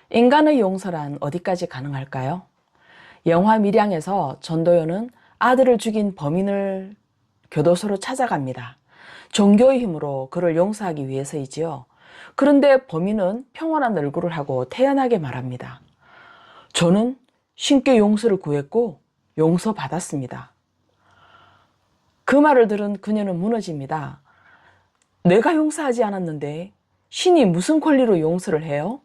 인간의 용서란 어디까지 가능할까요? 영화 밀양에서 전도연은 아들을 죽인 범인을 교도소로 찾아갑니다. 종교의 힘으로 그를 용서하기 위해서이지요. 그런데 범인은 평온한 얼굴을 하고 태연하게 말합니다. 저는 신께 용서를 구했고 용서받았습니다. 그 말을 들은 그녀는 무너집니다. 내가 용서하지 않았는데 신이 무슨 권리로 용서를 해요?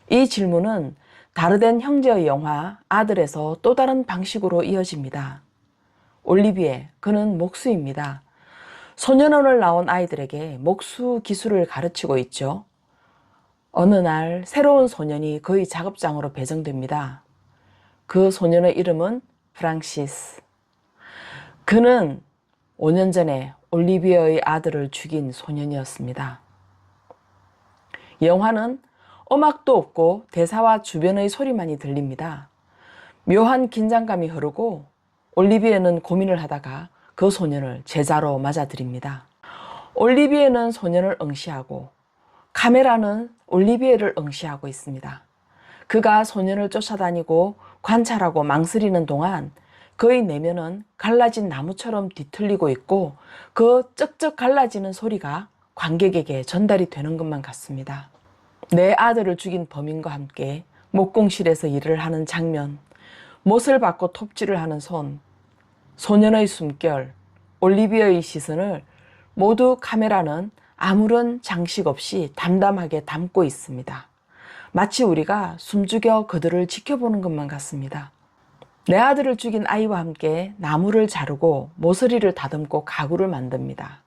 이 질문은 다르덴 형제의 영화 아들에서 또 다른 방식으로 이어집니다. 올리비에, 그는 목수입니다. 소년원을 나온 아이들에게 목수 기술을 가르치고 있죠. 어느 날 새로운 소년이 그의 작업장으로 배정됩니다. 그 소년의 이름은 프랑시스. 그는 5년 전에 올리비에의 아들을 죽인 소년이었습니다. 영화는 음악도 없고 대사와 주변의 소리만이 들립니다. 묘한 긴장감이 흐르고 올리비에는 고민을 하다가 그 소년을 제자로 맞아들입니다. 올리비에는 소년을 응시하고 카메라는 올리비에를 응시하고 있습니다. 그가 소년을 쫓아다니고 관찰하고 망설이는 동안 그의 내면은 갈라진 나무처럼 뒤틀리고 있고 그 쩍쩍 갈라지는 소리가 관객에게 전달이 되는 것만 같습니다. 내 아들을 죽인 범인과 함께 목공실에서 일을 하는 장면, 못을 받고 톱질을 하는 손, 소년의 숨결, 올리비아의 시선을 모두 카메라는 아무런 장식 없이 담담하게 담고 있습니다. 마치 우리가 숨죽여 그들을 지켜보는 것만 같습니다. 내 아들을 죽인 아이와 함께 나무를 자르고 모서리를 다듬고 가구를 만듭니다.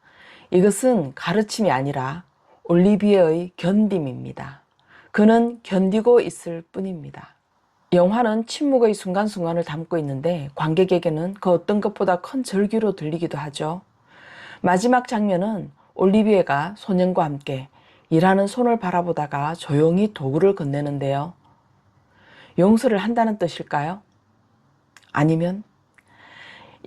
이것은 가르침이 아니라 올리비에의 견딤입니다. 그는 견디고 있을 뿐입니다. 영화는 침묵의 순간순간을 담고 있는데 관객에게는 그 어떤 것보다 큰 절규로 들리기도 하죠. 마지막 장면은 올리비에가 소년과 함께 일하는 손을 바라보다가 조용히 도구를 건네는데요. 용서를 한다는 뜻일까요? 아니면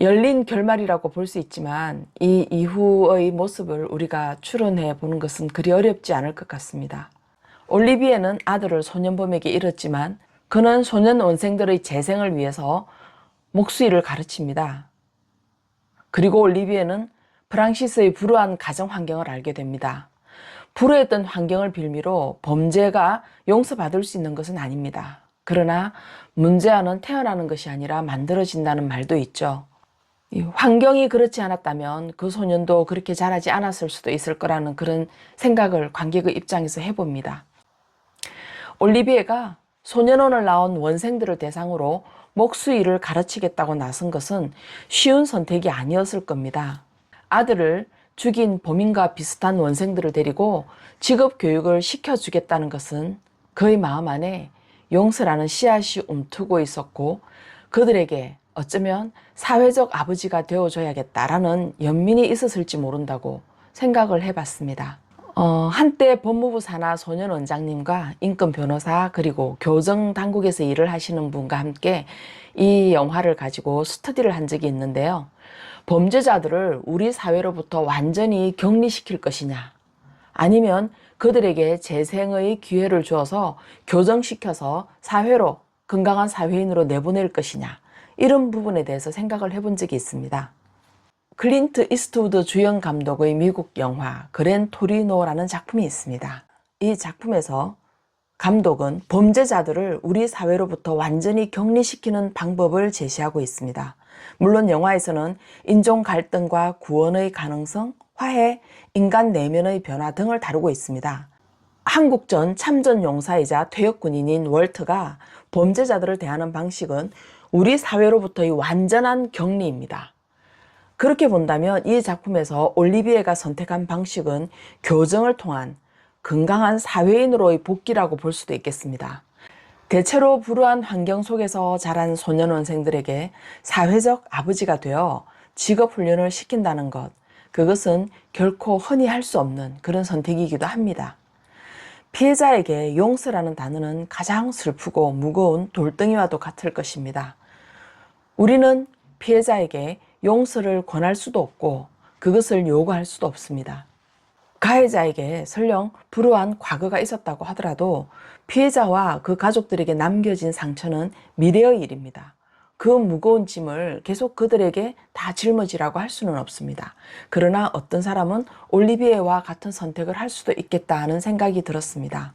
열린 결말이라고 볼 수 있지만 이 이후의 모습을 우리가 추론해 보는 것은 그리 어렵지 않을 것 같습니다. 올리비에는 아들을 소년범에게 잃었지만 그는 소년 원생들의 재생을 위해서 목수일을 가르칩니다. 그리고 올리비에는 프랑시스의 불우한 가정 환경을 알게 됩니다. 불우했던 환경을 빌미로 범죄가 용서받을 수 있는 것은 아닙니다. 그러나 문제와는 태어나는 것이 아니라 만들어진다는 말도 있죠. 환경이 그렇지 않았다면 그 소년도 그렇게 자라지 않았을 수도 있을 거라는 그런 생각을 관객의 입장에서 해봅니다. 올리비에가 소년원을 나온 원생들을 대상으로 목수일을 가르치겠다고 나선 것은 쉬운 선택이 아니었을 겁니다. 아들을 죽인 범인과 비슷한 원생들을 데리고 직업 교육을 시켜주겠다는 것은 그의 마음 안에 용서라는 씨앗이 움트고 있었고 그들에게 어쩌면 사회적 아버지가 되어줘야겠다라는 연민이 있었을지 모른다고 생각을 해봤습니다. 한때 법무부 산하 소년원장님과 인권 변호사 그리고 교정 당국에서 일을 하시는 분과 함께 이 영화를 가지고 스터디를 한 적이 있는데요. 범죄자들을 우리 사회로부터 완전히 격리시킬 것이냐 아니면 그들에게 재생의 기회를 주어서 교정시켜서 사회로 건강한 사회인으로 내보낼 것이냐 이런 부분에 대해서 생각을 해본 적이 있습니다. 클린트 이스트우드 주연 감독의 미국 영화 그랜 토리노라는 작품이 있습니다. 이 작품에서 감독은 범죄자들을 우리 사회로부터 완전히 격리시키는 방법을 제시하고 있습니다. 물론 영화에서는 인종 갈등과 구원의 가능성, 화해, 인간 내면의 변화 등을 다루고 있습니다. 한국전 참전 용사이자 퇴역 군인인 월트가 범죄자들을 대하는 방식은 우리 사회로부터의 완전한 격리입니다. 그렇게 본다면 이 작품에서 올리비에가 선택한 방식은 교정을 통한 건강한 사회인으로의 복귀라고 볼 수도 있겠습니다. 대체로 불우한 환경 속에서 자란 소년원생들에게 사회적 아버지가 되어 직업훈련을 시킨다는 것, 그것은 결코 흔히 할 수 없는 그런 선택이기도 합니다. 피해자에게 용서라는 단어는 가장 슬프고 무거운 돌덩이와도 같을 것입니다. 우리는 피해자에게 용서를 권할 수도 없고 그것을 요구할 수도 없습니다. 가해자에게 설령 불우한 과거가 있었다고 하더라도 피해자와 그 가족들에게 남겨진 상처는 미래의 일입니다. 그 무거운 짐을 계속 그들에게 다 짊어지라고 할 수는 없습니다. 그러나 어떤 사람은 올리비에와 같은 선택을 할 수도 있겠다 하는 생각이 들었습니다.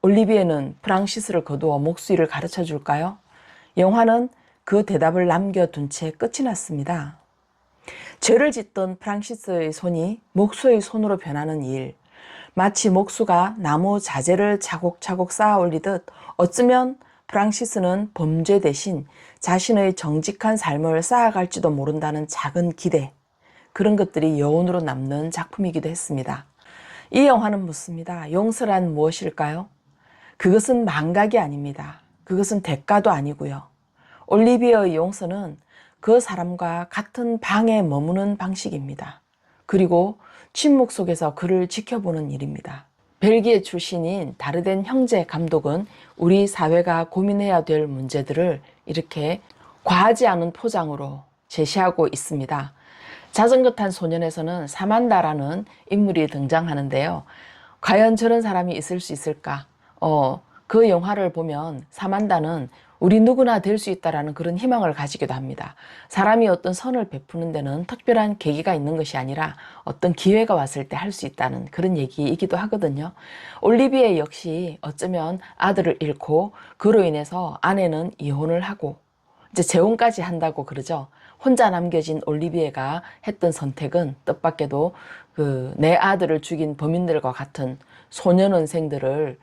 올리비에는 프랑시스를 거두어 목수일을 가르쳐 줄까요? 영화는 그 대답을 남겨둔 채 끝이 났습니다. 죄를 짓던 프랑시스의 손이 목수의 손으로 변하는 일, 마치 목수가 나무 자재를 차곡차곡 쌓아 올리듯 어쩌면 프랑시스는 범죄 대신 자신의 정직한 삶을 쌓아갈지도 모른다는 작은 기대, 그런 것들이 여운으로 남는 작품이기도 했습니다. 이 영화는 묻습니다. 용서란 무엇일까요? 그것은 망각이 아닙니다. 그것은 대가도 아니고요. 올리비어의 용서는 그 사람과 같은 방에 머무는 방식입니다. 그리고 침묵 속에서 그를 지켜보는 일입니다. 벨기에 출신인 다르덴 형제 감독은 우리 사회가 고민해야 될 문제들을 이렇게 과하지 않은 포장으로 제시하고 있습니다. 자전거 탄 소년에서는 사만다라는 인물이 등장하는데요. 과연 저런 사람이 있을 수 있을까? 그 영화를 보면 사만다는 우리 누구나 될 수 있다라는 그런 희망을 가지기도 합니다. 사람이 어떤 선을 베푸는 데는 특별한 계기가 있는 것이 아니라 어떤 기회가 왔을 때 할 수 있다는 그런 얘기이기도 하거든요. 올리비에 역시 어쩌면 아들을 잃고 그로 인해서 아내는 이혼을 하고 이제 재혼까지 한다고 그러죠. 혼자 남겨진 올리비에가 했던 선택은 뜻밖에도 내 아들을 죽인 범인들과 같은 소년원생들을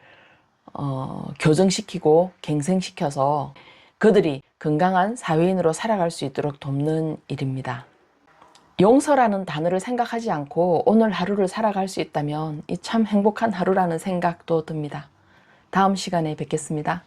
교정시키고 갱생시켜서 그들이 건강한 사회인으로 살아갈 수 있도록 돕는 일입니다. 용서라는 단어를 생각하지 않고 오늘 하루를 살아갈 수 있다면 이 참 행복한 하루라는 생각도 듭니다. 다음 시간에 뵙겠습니다.